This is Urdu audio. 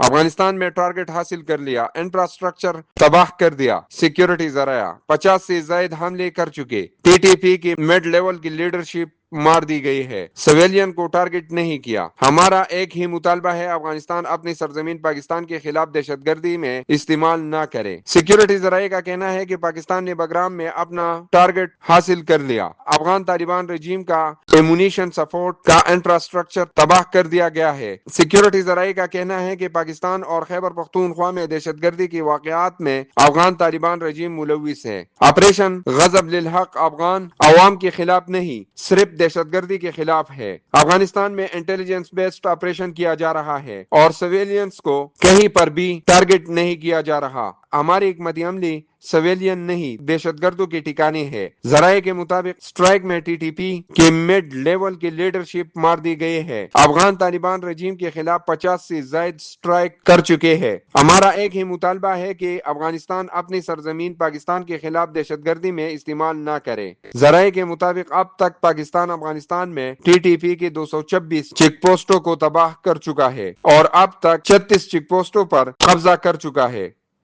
افغانستان میں ٹارگٹ حاصل کر لیا، انفراسٹرکچر تباہ کر دیا، سیکیورٹی ذرائع 50 سے زائد حملے کر چکے، ٹی ٹی پی کی مڈ لیول کی لیڈرشپ مار دی گئی ہے، سویلین کو ٹارگٹ نہیں کیا۔ ہمارا ایک ہی مطالبہ ہے، افغانستان اپنی سرزمین پاکستان کے خلاف دہشت گردی میں استعمال نہ کرے۔ سیکیورٹی ذرائع کا کہنا ہے کہ پاکستان نے بگرام میں اپنا ٹارگٹ حاصل کر لیا، افغان طالبان رجیم کا ایمونیشن سپورٹ کا انفراسٹرکچر تباہ کر دیا گیا ہے۔ سیکیورٹی ذرائع کا کہنا ہے کہ پاکستان اور خیبر پختونخوا میں دہشت گردی کی واقعات میں افغان طالبان رجیم ملوث ہے۔ آپریشن غضب للحق افغان عوام کے خلاف نہیں، صرف دہشت گردی کے خلاف ہے۔ افغانستان میں انٹیلیجنس بیسڈ آپریشن کیا جا رہا ہے اور سویلینس کو کہیں پر بھی ٹارگٹ نہیں کیا جا رہا۔ ہماری حکمت عملی سویلین نہیں، دہشت گردوں کے ٹھکانے ہے۔ ذرائع کے مطابق سٹرائک میں ٹی ٹی پی کے مڈ لیول کی لیڈرشپ مار دی گئی ہے۔ افغان طالبان رجیم کے خلاف 50 سے زائد سٹرائک کر چکے ہیں۔ ہمارا ایک ہی مطالبہ ہے کہ افغانستان اپنی سرزمین پاکستان کے خلاف دہشت گردی میں استعمال نہ کرے۔ ذرائع کے مطابق اب تک پاکستان افغانستان میں ٹی ٹی پی کی 226 چیک پوسٹوں کو تباہ کر چکا ہے اور اب تک 36 چیک پوسٹوں پر قبضہ کر چکا ہے۔